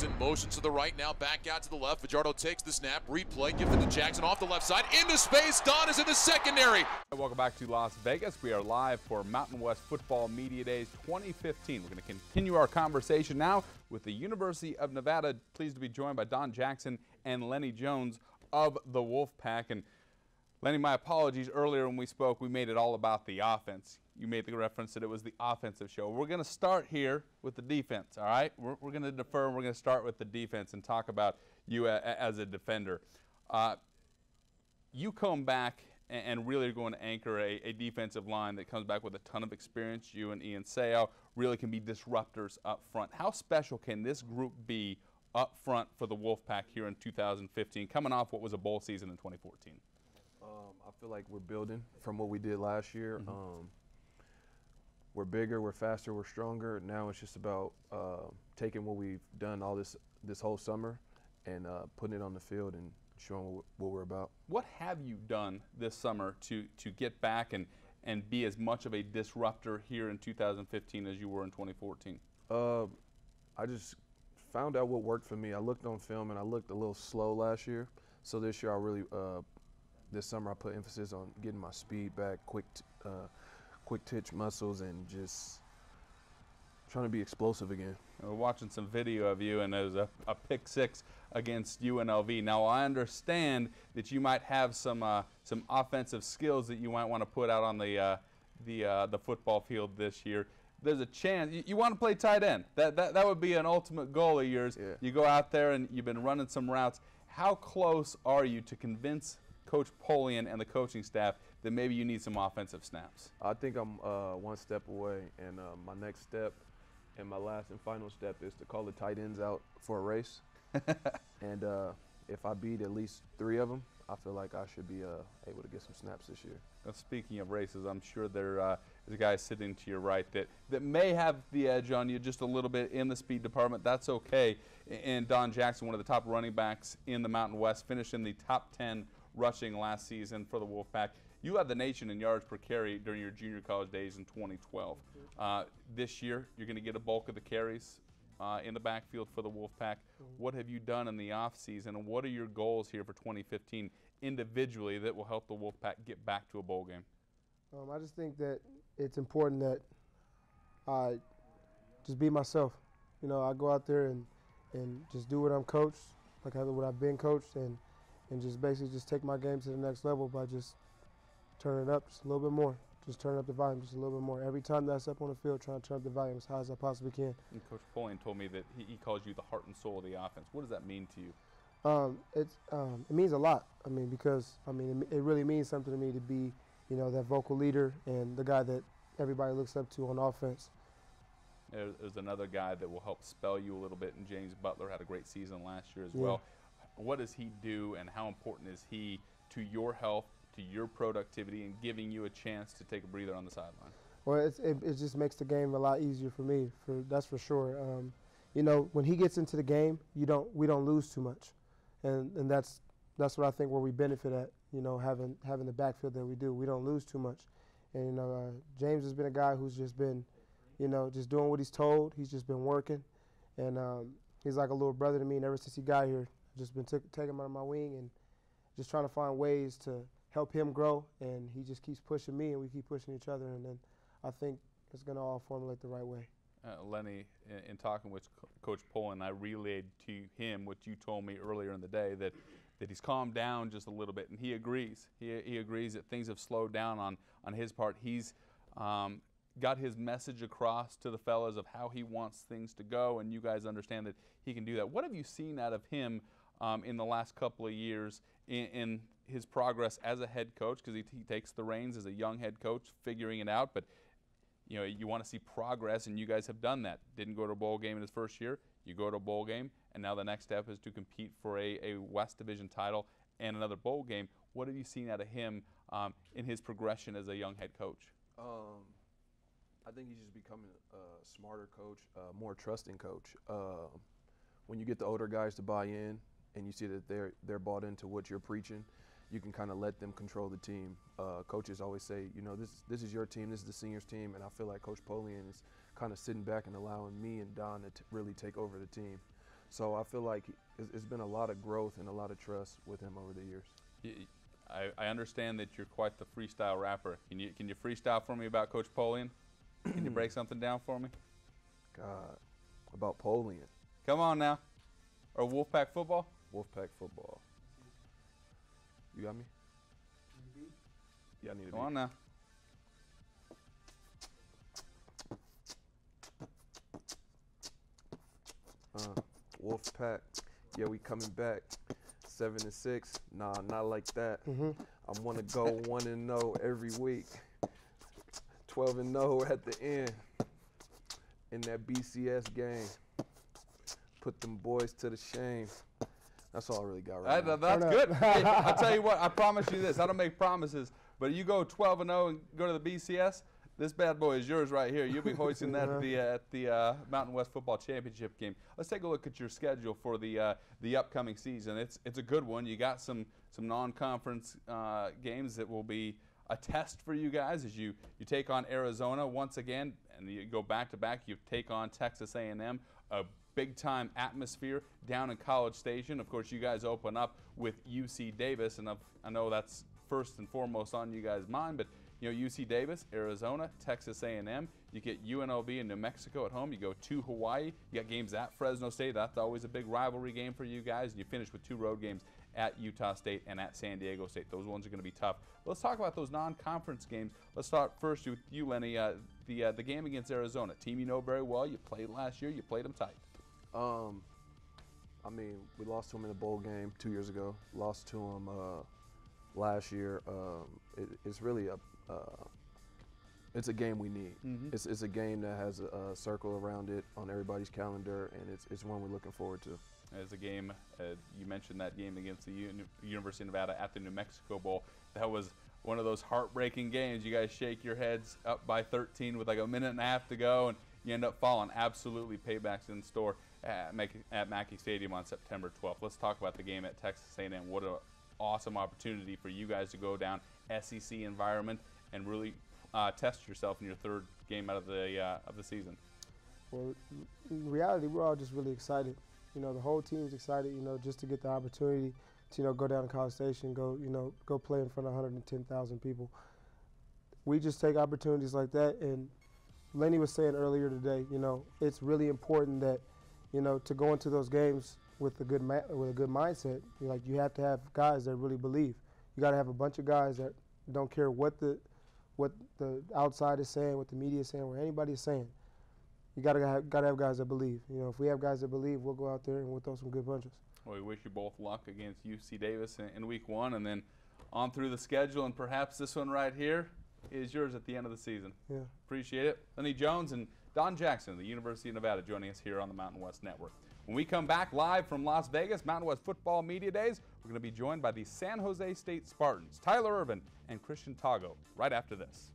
Moves in motion to the right, now back out to the left. Fajardo takes the snap, replay, gives it to Jackson off the left side, into space. Don is in the secondary. Welcome back to Las Vegas. We are live for Mountain West Football Media Days 2015. We're going to continue our conversation now with the University of Nevada. Pleased to be joined by Don Jackson and Lenny Jones of the Wolfpack. And Lenny, my apologies. Earlier when we spoke, we made it all about the offense. You made the reference that it was the offensive show. We're going to start here with the defense, all right? We're going to defer, and we're going to start with the defense and talk about you as a defender. You come back and really are going to anchor a defensive line that comes back with a ton of experience. You and Ian Sao really can be disruptors up front. How special can this group be up front for the Wolfpack here in 2015, coming off what was a bowl season in 2014? I feel like we're building from what we did last year. We're bigger, we're faster, we're stronger. Now it's just about taking what we've done all this whole summer and putting it on the field and showing what we're about. What have you done this summer to get back and be as much of a disruptor here in 2015 as you were in 2014? I just found out what worked for me. I looked on film and I looked a little slow last year. So this year I really, this summer I put emphasis on getting my speed back, quick twitch muscles, and just trying to be explosive again. We're watching some video of you, and there's a pick six against UNLV. Now I understand that you might have some offensive skills that you might want to put out on the football field this year. There's a chance you want to play tight end. That would be an ultimate goal of yours. Yeah. You go out there and you've been running some routes. How close are you to convince Coach Polian and the coaching staff that maybe you need some offensive snaps? I think I'm one step away, and my next step and my last and final step is to call the tight ends out for a race. And if I beat at least 3 of them, I feel like I should be able to get some snaps this year. Now, speaking of races, I'm sure there's a guy sitting to your right that may have the edge on you just a little bit in the speed department. That's okay. And Don Jackson, one of the top running backs in the Mountain West, finished in the top 10 rushing last season for the Wolfpack. You led the nation in yards per carry during your junior college days in 2012. This year, you're going to get a bulk of the carries in the backfield for the Wolfpack. What have you done in the offseason, and what are your goals here for 2015 individually that will help the Wolfpack get back to a bowl game? I just think that it's important that I just be myself. You know, I go out there and just do what I'm coached, like what I've been coached, and just basically just take my game to the next level by just turning it up just a little bit more. Just turn up the volume just a little bit more. Every time that I step on the field, trying to turn up the volume as high as I possibly can. And Coach Polian told me that he calls you the heart and soul of the offense. What does that mean to you? It means a lot. I mean, because it really means something to me to be, you know, that vocal leader and the guy that everybody looks up to on offense. There's another guy that will help spell you a little bit, and James Butler had a great season last year as well. What does he do, and how important is he to your health, to your productivity, and giving you a chance to take a breather on the sideline? Well, it just makes the game a lot easier for me. That's for sure. You know, when he gets into the game, we don't lose too much, and that's what I think where we benefit at. You know, having the backfield that we do, we don't lose too much. And you know, James has been a guy who's just been, you know, just doing what he's told. He's just been working, and he's like a little brother to me. And ever since he got here, I've just been taking him under my wing and just trying to find ways to help him grow. And he just keeps pushing me, and we keep pushing each other. And then I think it's going to all formulate the right way. Lenny, in talking with Coach Polian, I relayed to him what you told me earlier in the day, that he's calmed down just a little bit, and he agrees. He agrees that things have slowed down on his part. He's got his message across to the fellas of how he wants things to go, and you guys understand that he can do that. What have you seen out of him in the last couple of years in his progress as a head coach? Because he takes the reins as a young head coach, figuring it out, but you know, you want to see progress, and you guys have done that. Didn't go to a bowl game in his first year. You go to a bowl game, and now the next step is to compete for a West Division title and another bowl game. What have you seen out of him in his progression as a young head coach? I think he's just becoming a smarter coach, more trusting coach. When you get the older guys to buy in and you see that they're bought into what you're preaching, you can kind of let them control the team. Coaches always say, you know, this is your team, this is the seniors team, and I feel like Coach Polian is kind of sitting back and allowing me and Don to really take over the team. So I feel like it's been a lot of growth and a lot of trust with him over the years. I understand that you're quite the freestyle rapper. Can you freestyle for me about Coach Polian? Can you break something down for me? God, about Polian. Come on now. Or Wolfpack football? Wolfpack football. You got me? Yeah, I need a Come on now. Wolfpack. Yeah, we coming back. 7-6. Nah, not like that. I want to go 1-0 every week. 12-0 at the end. In that BCS game. Put them boys to the shame. That's all I really got right now. That's good. Hey, I'll tell you what, I promise you this. I don't make promises, but you go 12-0 and go to the BCS, this bad boy is yours right here. You'll be hoisting that at the Mountain West Football Championship game. Let's take a look at your schedule for the upcoming season. It's a good one. You got some non-conference games that will be a test for you guys as you take on Arizona once again, and you go back-to-back. You take on Texas A&M, a big-time atmosphere down in College Station. Of course, you guys open up with UC Davis, and I know that's first and foremost on you guys' mind, but you know, UC Davis, Arizona, Texas A&M. You get UNLV and New Mexico at home. You go to Hawaii. You got games at Fresno State. That's always a big rivalry game for you guys. And you finish with 2 road games at Utah State and at San Diego State. Those ones are going to be tough. Let's talk about those non-conference games. Let's start first with you, Lenny. The game against Arizona, team you know very well. You played last year. You played them tight. I mean, we lost to them in a bowl game 2 years ago. Lost to them last year. It's really it's a game we need. It's a game that has a circle around it on everybody's calendar, and it's one we're looking forward to. As a game, you mentioned that game against the University of Nevada at the New Mexico Bowl. That was one of those heartbreaking games. You guys shake your heads up by 13 with like a minute and a half to go, and you end up falling. Absolutely, paybacks in store at Mackey Stadium on September 12th. Let's talk about the game at Texas A&M. What an awesome opportunity for you guys to go down SEC environment and really test yourself in your 3rd game out of the season. Well, in reality, we're all just really excited. You know, the whole team's excited, you know, just to get the opportunity to, you know, go down to College Station, go play in front of 110,000 people. We just take opportunities like that, and Lenny was saying earlier today, you know, it's really important that, you know, to go into those games with a good mindset. You have to have guys that really believe. You got to have a bunch of guys that don't care what the outside is saying, what the media is saying, what anybody is saying. You got to have guys that believe. You know, if we have guys that believe, we'll go out there and we'll throw some good punches. Well, we wish you both luck against UC Davis in week 1, and then on through the schedule, and perhaps this one right here is yours at the end of the season. Yeah. Appreciate it. Lenny Jones and Don Jackson, the University of Nevada, joining us here on the Mountain West Network. When we come back live from Las Vegas, Mountain West Football Media Days, we're going to be joined by the San Jose State Spartans, Tyler Irvin and Christian Tago, right after this.